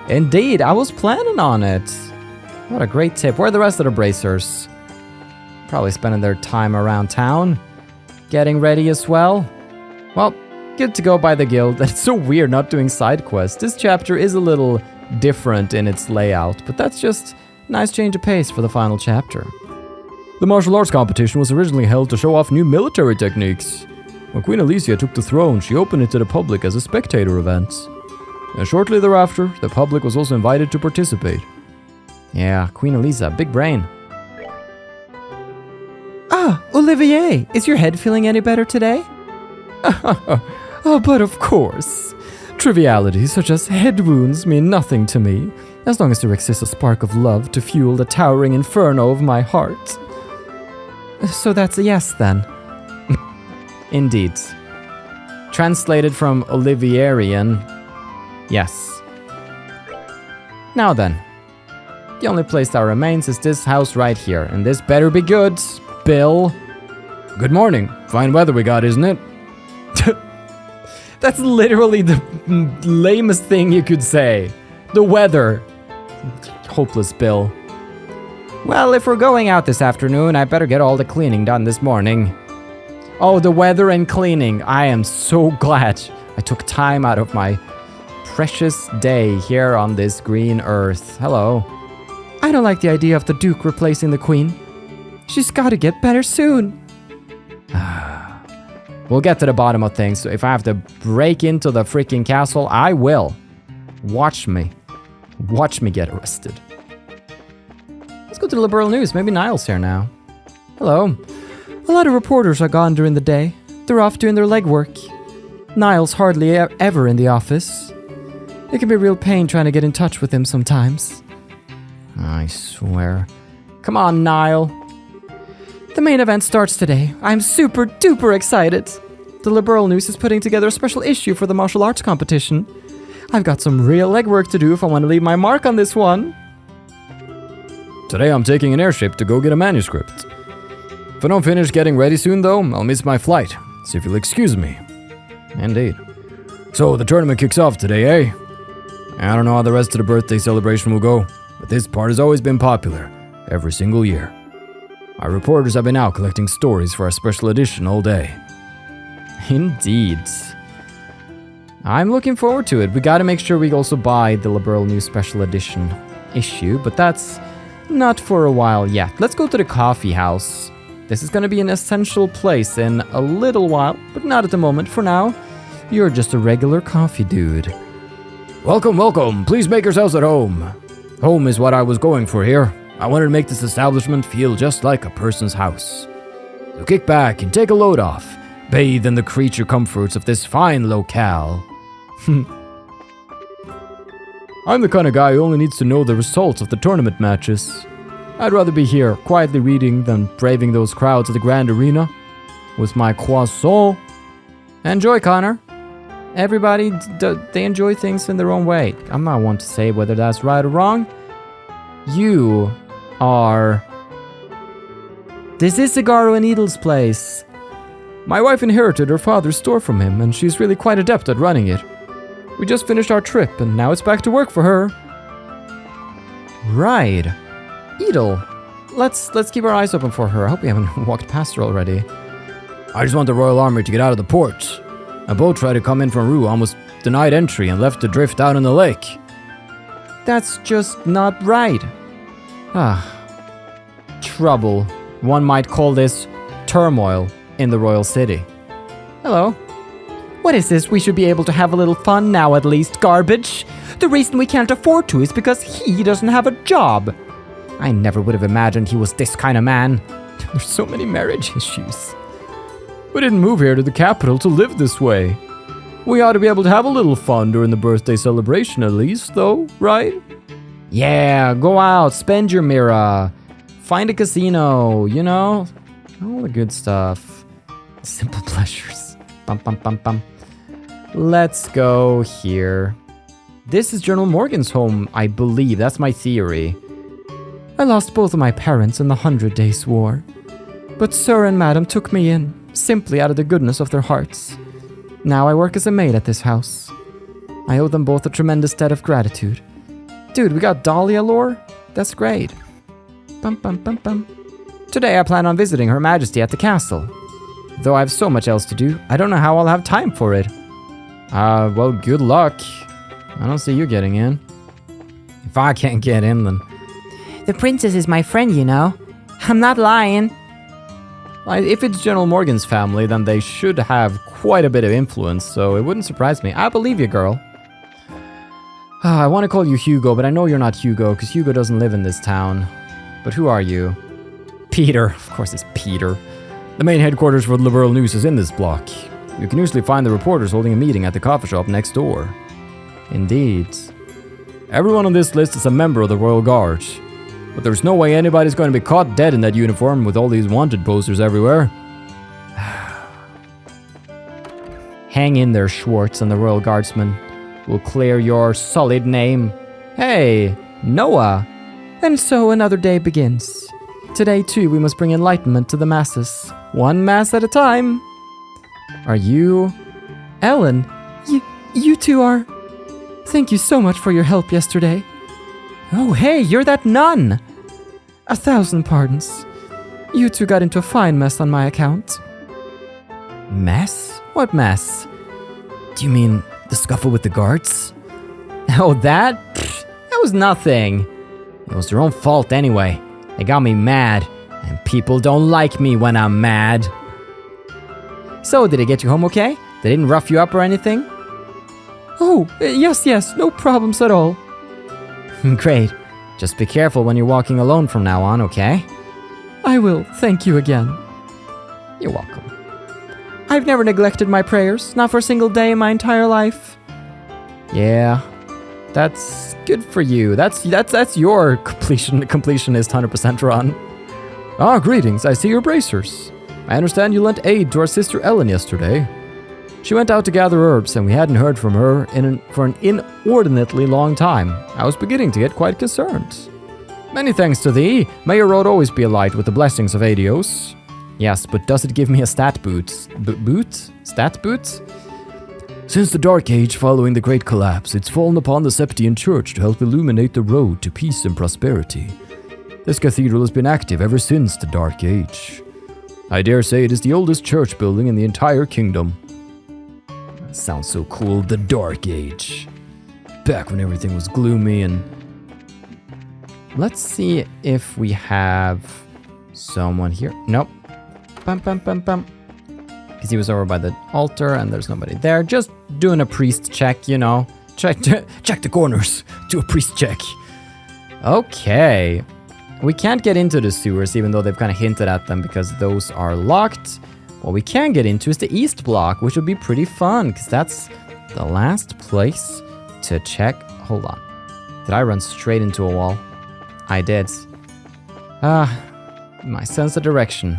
Indeed, I was planning on it. What a great tip. Where are the rest of the bracers? Probably spending their time around town. Getting ready as well. Well, good to go by the guild. It's so weird not doing side quests. This chapter is a little different in its layout, but that's just a nice change of pace for the final chapter. The martial arts competition was originally held to show off new military techniques. When Queen Alicia took the throne, she opened it to the public as a spectator event. And shortly thereafter, the public was also invited to participate. Yeah, Queen Elisa, big brain. Ah, Olivier, is your head feeling any better today? Oh, but of course. Trivialities such as head wounds mean nothing to me, as long as there exists a spark of love to fuel the towering inferno of my heart. So that's a yes then. Indeed. Translated from Olivierian, yes. Now then, the only place that remains is this house right here, and this better be good, Bill. Good morning. Fine weather we got, isn't it? That's literally the lamest thing you could say. The weather. Hopeless Bill. Well, if we're going out this afternoon, I better get all the cleaning done this morning. Oh, the weather and cleaning. I am so glad I took time out of my precious day here on this green earth. Hello. I don't like the idea of the Duke replacing the Queen. She's gotta get better soon. We'll get to the bottom of things. So if I have to break into the freaking castle, I will. Watch me. Watch me get arrested. Let's go to the liberal news. Maybe Niall's here now. Hello. A lot of reporters are gone during the day. They're off doing their legwork. Niall's hardly ever in the office. It can be a real pain trying to get in touch with him sometimes. I swear. Come on, Niall. The main event starts today. I'm super duper excited. The Liberal News is putting together a special issue for the martial arts competition. I've got some real legwork to do if I want to leave my mark on this one. Today I'm taking an airship to go get a manuscript. If I don't finish getting ready soon though, I'll miss my flight, so if you'll excuse me. Indeed. So the tournament kicks off today, eh? I don't know how the rest of the birthday celebration will go, but this part has always been popular, every single year. Our reporters have been out collecting stories for our special edition all day. Indeed. I'm looking forward to it. We gotta make sure we also buy the Liberal News Special Edition issue, but that's not for a while yet. Let's go to the coffee house. This is gonna be an essential place in a little while, but not at the moment. For now, you're just a regular coffee dude. Welcome, welcome. Please make yourselves at home. Home is what I was going for here. I wanted to make this establishment feel just like a person's house. So kick back and take a load off. Bathe in the creature comforts of this fine locale. I'm the kind of guy who only needs to know the results of the tournament matches. I'd rather be here, quietly reading, than braving those crowds at the Grand Arena with my croissant. Enjoy, Connor. Everybody, they enjoy things in their own way. I'm not one to say whether that's right or wrong. You are... This is Cigarro and Needle's place. My wife inherited her father's store from him, and she's really quite adept at running it. We just finished our trip, and now it's back to work for her. Right. Edel. Let's keep our eyes open for her. I hope we haven't walked past her already. I just want the Royal Army to get out of the port. A boat tried to come in from Rue, almost denied entry and left adrift out in the lake. That's just not right. Trouble. One might call this turmoil in the royal city. Hello. What is this? We should be able to have a little fun now at least, garbage. The reason we can't afford to is because he doesn't have a job. I never would have imagined he was this kind of man. There's so many marriage issues. We didn't move here to the capital to live this way. We ought to be able to have a little fun during the birthday celebration at least, though, right? Yeah, go out, spend your mira. Find a casino, you know? All the good stuff. Simple pleasures. Bum, bum, bum, bum. Let's go here. This is General Morgan's home, I believe. That's my theory. I lost both of my parents in the 100 Days War. But Sir and Madam took me in, simply out of the goodness of their hearts. Now I work as a maid at this house. I owe them both a tremendous debt of gratitude. Dude, we got Dahlia lore? That's great. Bum, bum, bum, bum. Today I plan on visiting Her Majesty at the castle. Though I have so much else to do, I don't know how I'll have time for it. Well, good luck. I don't see you getting in. If I can't get in, then... The princess is my friend, you know. I'm not lying. If it's General Morgan's family, then they should have quite a bit of influence, so it wouldn't surprise me. I believe you, girl. I want to call you Hugo, but I know you're not Hugo, because Hugo doesn't live in this town. But who are you? Peter. Of course it's Peter. The main headquarters for the Liberal News is in this block. You can usually find the reporters holding a meeting at the coffee shop next door. Indeed. Everyone on this list is a member of the Royal Guard. But there's no way anybody's going to be caught dead in that uniform with all these wanted posters everywhere. Hang in there, Schwartz and the Royal Guardsmen. We'll clear your solid name. Hey, Noah. And so another day begins. Today, too, we must bring enlightenment to the masses. One mass at a time. Are you... Ellen? You two are... Thank you so much for your help yesterday. Oh, hey, you're that nun! 1,000 pardons. You two got into a fine mess on my account. Mess? What mess? Do you mean the scuffle with the guards? Oh, that? Pfft, that was nothing. It was their own fault anyway. They got me mad, and people don't like me when I'm mad. So, did it get you home okay? They didn't rough you up or anything? Oh, yes, no problems at all. Great. Just be careful when you're walking alone from now on, okay? I will, thank you again. You're welcome. I've never neglected my prayers, not for a single day in my entire life. Yeah, that's good for you. That's your completionist 100% run. Ah, greetings, I see your bracers. I understand you lent aid to our sister Ellen yesterday. She went out to gather herbs, and we hadn't heard from her for an inordinately long time. I was beginning to get quite concerned. Many thanks to thee. May your road always be alight with the blessings of Adios. Yes, but does it give me a stat boot? Boot? Stat boot? Since the Dark Age following the Great Collapse, it's fallen upon the Septian Church to help illuminate the road to peace and prosperity. This cathedral has been active ever since the Dark Age. I dare say it is the oldest church building in the entire kingdom. Sounds so cool, the Dark Age. Back when everything was gloomy and... Let's see if we have someone here. Nope. Bum, bum, bum, bum. Because he was over by the altar and there's nobody there. Just doing a priest check, you know. Check the corners. Do a priest check. Okay. We can't get into the sewers even though they've kind of hinted at them because those are locked. What we can get into is the east block, which would be pretty fun, because that's the last place to check. Hold on. Did I run straight into a wall? I did. My sense of direction.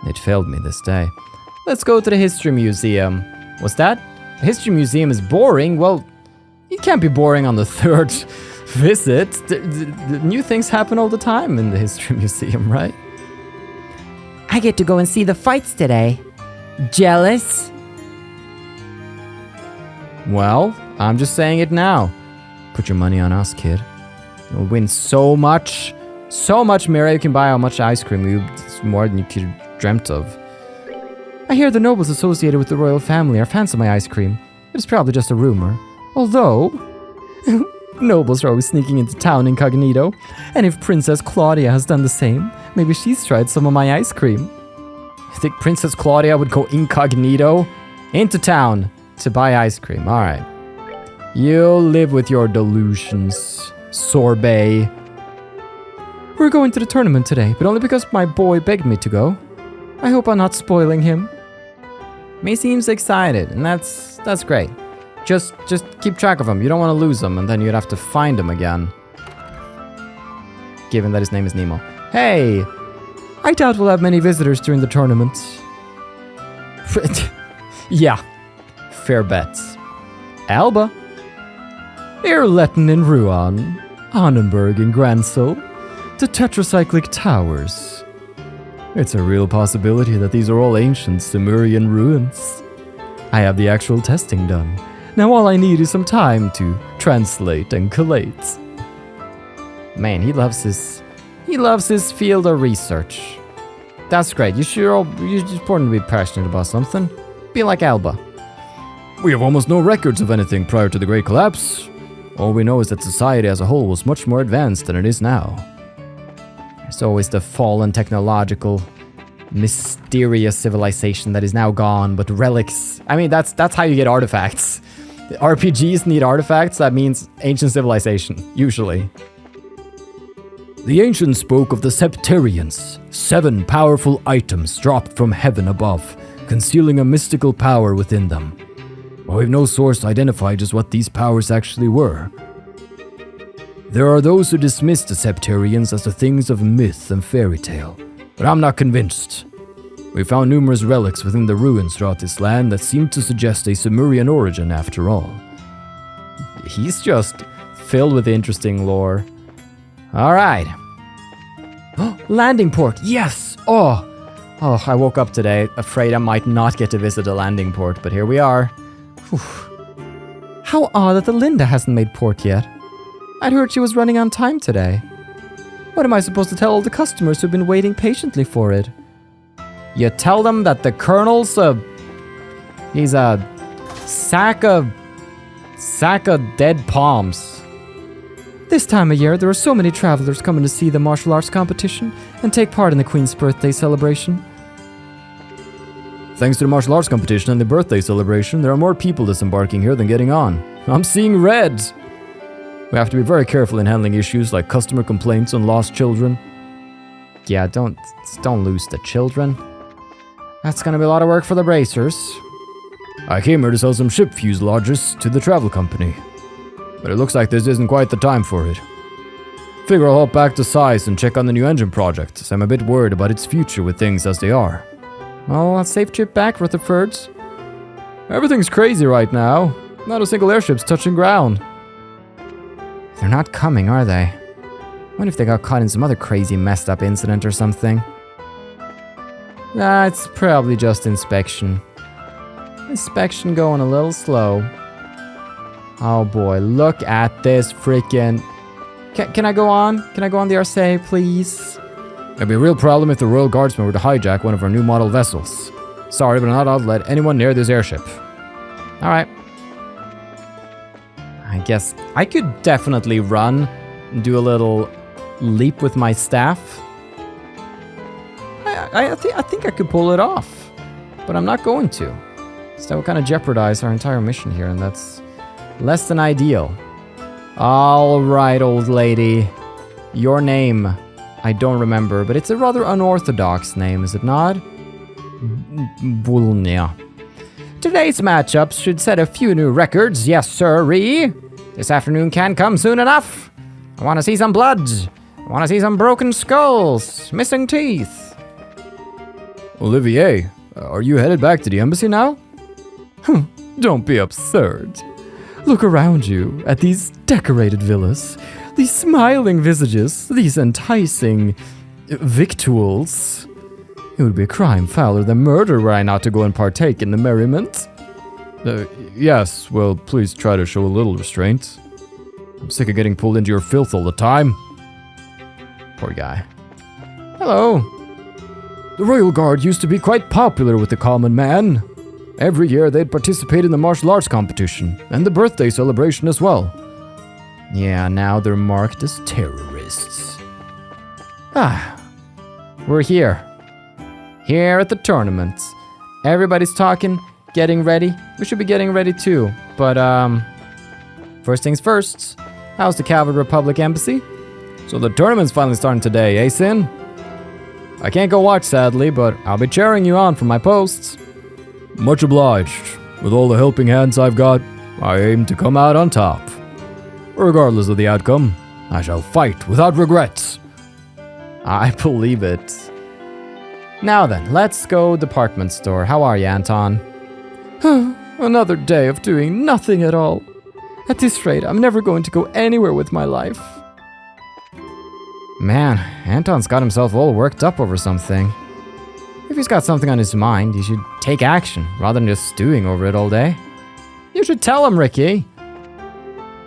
It failed me this day. Let's go to the History Museum. What's that? The History Museum is boring? Well, it can't be boring on the third visit. The new things happen all the time in the History Museum, right? I get to go and see the fights today. Jealous? Well, I'm just saying it now. Put your money on us, kid. You'll win so much. So much, Mira. You can buy how much ice cream. It's more than you could have dreamt of. I hear the nobles associated with the royal family are fans of my ice cream. It is probably just a rumor. Although, nobles are always sneaking into town incognito, and if Princess Claudia has done the same, maybe she's tried some of my ice cream. You think Princess Claudia would go incognito into town to buy ice cream? Alright. You'll live with your delusions, sorbet. We're going to the tournament today, but only because my boy begged me to go. I hope I'm not spoiling him. He seems excited, and that's great. Just keep track of him. You don't want to lose him, and then you'd have to find him again. Given that his name is Nemo. Hey! I doubt we'll have many visitors during the tournament. Yeah. Fair bets. Alba. Irletten in Ruan. Annenberg in Grancel. The Tetracyclic Towers. It's a real possibility that these are all ancient Sumerian ruins. I have the actual testing done. Now all I need is some time to translate and collate. Man, he loves his field of research. That's great. You're important to be passionate about something. Be like Alba. We have almost no records of anything prior to the Great Collapse. All we know is that society as a whole was much more advanced than it is now. There's always the fallen technological, mysterious civilization that is now gone, but relics. I mean, that's how you get artifacts. The RPGs need artifacts. That means ancient civilization, usually. The ancients spoke of the Septarians, 7 powerful items dropped from heaven above, concealing a mystical power within them. While we have no source to identify just what these powers actually were. There are those who dismiss the Septarians as the things of myth and fairy tale, but I'm not convinced. We found numerous relics within the ruins throughout this land that seem to suggest a Sumerian origin after all. He's just filled with interesting lore. Alright. Landing port, yes! Oh, I woke up today afraid I might not get to visit a landing port, but here we are. Whew. How odd that the Linda hasn't made port yet. I'd heard she was running on time today. What am I supposed to tell all the customers who've been waiting patiently for it? You tell them that the Colonel's he's a sack of dead palms. This time of year, there are so many travelers coming to see the martial arts competition and take part in the Queen's birthday celebration. Thanks to the martial arts competition and the birthday celebration, there are more people disembarking here than getting on. I'm seeing red! We have to be very careful in handling issues like customer complaints and lost children. Yeah, don't lose the children. That's gonna be a lot of work for the bracers. I came here to sell some ship fuselages to the travel company. But it looks like this isn't quite the time for it. Figure I'll hop back to Size and check on the new engine project, as I'm a bit worried about its future with things as they are. Well, a safe trip back, Rutherfords. Everything's crazy right now. Not a single airship's touching ground. They're not coming, are they? What if they got caught in some other crazy messed up incident or something? Nah, it's probably just inspection. Inspection going a little slow. Oh boy, look at this freaking... Can I go on? Can I go on the Arcee, please? It'd be a real problem if the Royal Guardsmen were to hijack one of our new model vessels. Sorry, but I'm not allowed to let anyone near this airship. Alright. I guess I could definitely run and do a little leap with my staff. I think I could pull it off, but I'm not going to. So that would kind of jeopardize our entire mission here, and that's less than ideal. Alright, old lady. Your name, I don't remember, but it's a rather unorthodox name, is it not? Bulnia. Today's matchups should set a few new records, yes sir-ree. This afternoon can't come soon enough. I want to see some blood. I want to see some broken skulls, missing teeth. Olivier, are you headed back to the embassy now? Don't be absurd. Look around you at these decorated villas, these smiling visages, these enticing victuals. It would be a crime fouler than murder were I not to go and partake in the merriment. Yes, well, please try to show a little restraint. I'm sick of getting pulled into your filth all the time. Poor guy. Hello. The Royal Guard used to be quite popular with the common man. Every year they'd participate in the martial arts competition and the birthday celebration as well. Yeah, now they're marked as terrorists. We're here. Here at the tournament. Everybody's talking, getting ready. We should be getting ready too. But, first things first. How's the Cavalry Republic Embassy? So the tournament's finally starting today, eh, Sin? I can't go watch, sadly, but I'll be cheering you on from my posts. Much obliged. With all the helping hands I've got, I aim to come out on top. Regardless of the outcome, I shall fight without regrets. I believe it. Now then, let's go department store. How are you, Anton? Another day of doing nothing at all. At this rate, I'm never going to go anywhere with my life. Man, Anton's got himself all worked up over something. If he's got something on his mind, he should take action rather than just stewing over it all day. You should tell him, Ricky.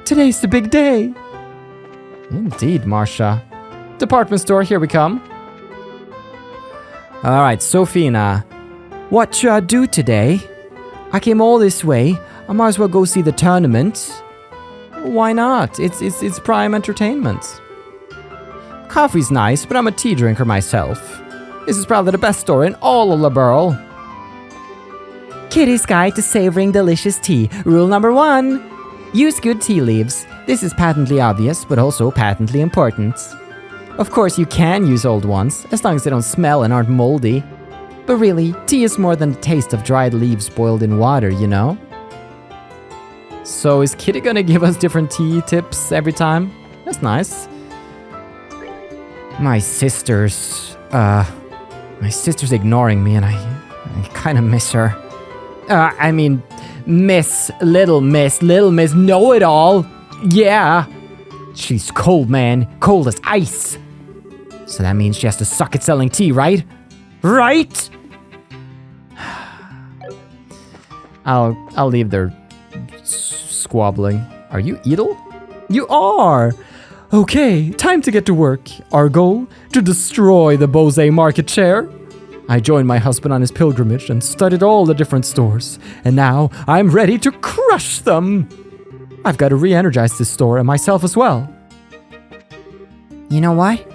Today's the big day. Indeed, Marsha. Department store, here we come. Alright, Sofina. What should I do today? I came all this way. I might as well go see the tournament. Why not? It's prime entertainment. Coffee's nice, but I'm a tea drinker myself. This is probably the best store in all of Liberl. Kitty's Guide to Savoring Delicious Tea. Rule number 1. Use good tea leaves. This is patently obvious, but also patently important. Of course, you can use old ones, as long as they don't smell and aren't moldy. But really, tea is more than the taste of dried leaves boiled in water, you know? So is Kitty gonna give us different tea tips every time? That's nice. My sister's ignoring me and I kinda miss her. Little Miss Know-It-All. Yeah. She's cold, man. Cold as ice. So that means she has to suck at selling tea, right? Right? I'll leave their squabbling. Are you Edel? You are! Okay, time to get to work. Our goal? To destroy the Bose market share. I joined my husband on his pilgrimage and studied all the different stores. And now I'm ready to crush them. I've got to re-energize this store and myself as well. You know what?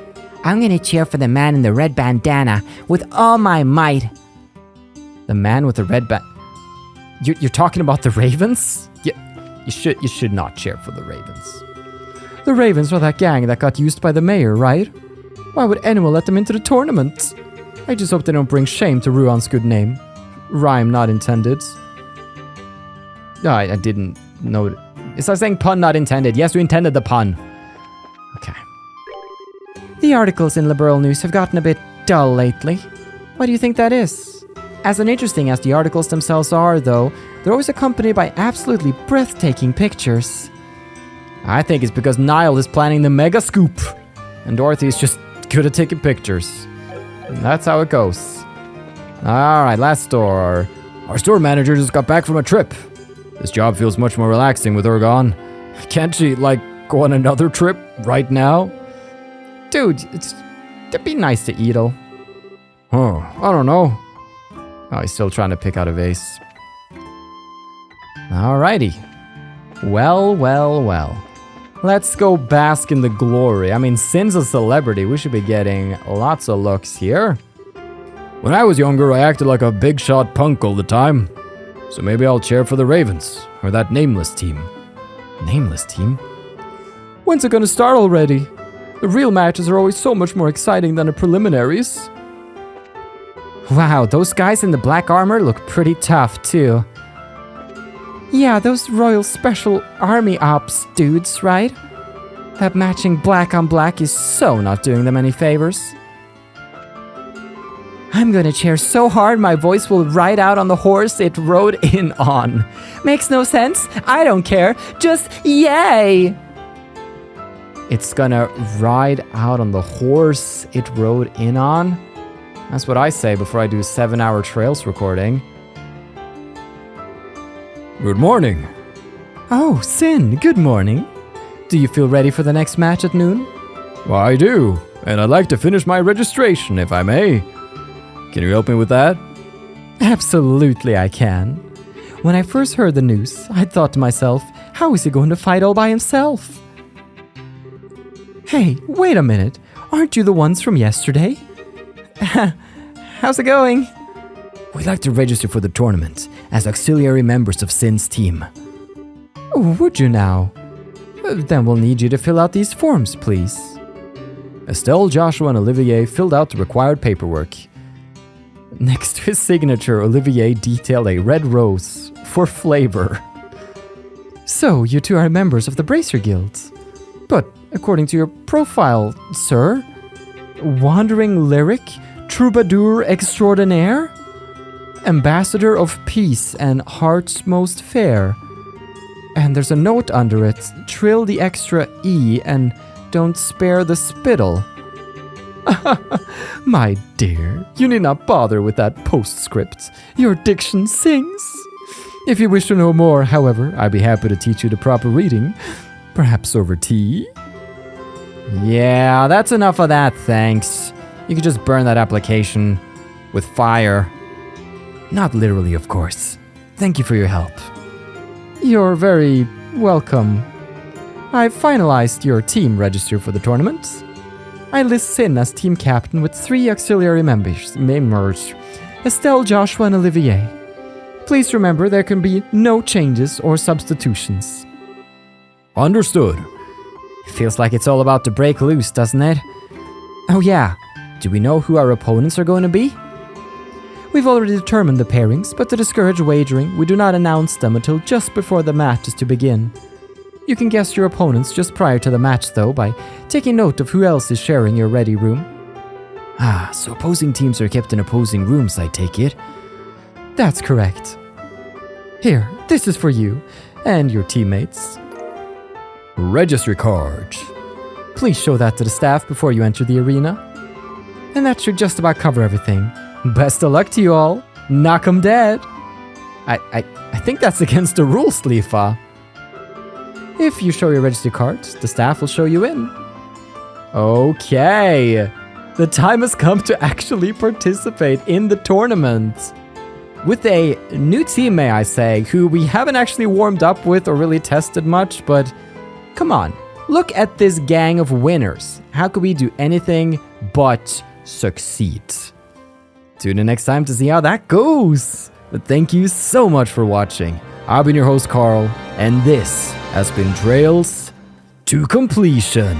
I'm gonna cheer for the man in the red bandana with all my might. The man with the red You're talking about the Ravens? You should not cheer for the Ravens. The Ravens are that gang that got used by the mayor, right? Why would anyone let them into the tournament? I just hope they don't bring shame to Ruan's good name. Rhyme not intended. I didn't know it. Is I saying pun not intended? Yes, we intended the pun. Okay. The articles in Liberal News have gotten a bit dull lately. Why do you think that is? As uninteresting as the articles themselves are, though, they're always accompanied by absolutely breathtaking pictures. I think it's because Niall is planning the mega scoop, and Dorothy's just good at taking pictures. And that's how it goes. Alright, last store. Our store manager just got back from a trip. This job feels much more relaxing with her gone. Can't she, go on another trip right now? Dude, it'd be nice to Edel. I don't know. Oh, he's still trying to pick out a vase. Alrighty. Well. Let's go bask in the glory. I mean, Sin's a celebrity. We should be getting lots of looks here. When I was younger, I acted like a big shot punk all the time. So maybe I'll cheer for the Ravens, or that nameless team. Nameless team? When's it gonna start already? The real matches are always so much more exciting than the preliminaries. Wow, those guys in the black armor look pretty tough, too. Yeah, those Royal Special Army Ops dudes, right? That matching black on black is so not doing them any favors. I'm gonna cheer so hard my voice will ride out on the horse it rode in on. Makes no sense? I don't care. Just yay! It's gonna ride out on the horse it rode in on? That's what I say before I do 7-hour trails recording. Good morning. Oh, Sin, good morning. Do you feel ready for the next match at noon? Well, I do, and I'd like to finish my registration if I may. Can you help me with that? Absolutely, I can. When I first heard the news, I thought to myself, how is he going to fight all by himself? Hey, wait a minute. Aren't you the ones from yesterday? How's it going? We'd like to register for the tournament as auxiliary members of Sin's team. Oh, would you now? Then we'll need you to fill out these forms, please. Estelle, Joshua, and Olivier filled out the required paperwork. Next to his signature, Olivier detailed a red rose for flavor. So, you two are members of the Bracer Guilds. But, according to your profile, sir, wandering lyric, troubadour extraordinaire, ambassador of peace and heart's most fair. And there's a note under it, trill the extra E and don't spare the spittle. My dear, you need not bother with that postscript. Your diction sings. If you wish to know more, however, I'd be happy to teach you the proper reading. Perhaps over tea? Yeah, that's enough of that, thanks. You could just burn that application with fire. Not literally, of course. Thank you for your help. You're very welcome. I've finalized your team register for the tournament. I list Sin as team captain with 3 auxiliary members, Estelle, Joshua, and Olivier. Please remember there can be no changes or substitutions. Understood. Feels like it's all about to break loose, doesn't it? Oh yeah, Do we know who our opponents are going to be? we've already determined the pairings, but to discourage wagering, we do not announce them until just before the match is to begin. You can guess your opponents just prior to the match though by taking note of who else is sharing your ready room. Ah, so opposing teams are kept in opposing rooms, I take it? That's correct. Here, this is for you and your teammates. Registry cards. Please show that to the staff before you enter the arena. And that should just about cover everything. Best of luck to you all. Knock 'em dead. I think that's against the rules, Lifa. If you show your registry cards, the staff will show you in. Okay. The time has come to actually participate in the tournament. With a new team, may I say, who we haven't actually warmed up with or really tested much, but come on. Look at this gang of winners. How could we do anything but succeed? Tune in next time to see how that goes. But thank you so much for watching. I've been your host, Carl, and this has been Trails to Completion.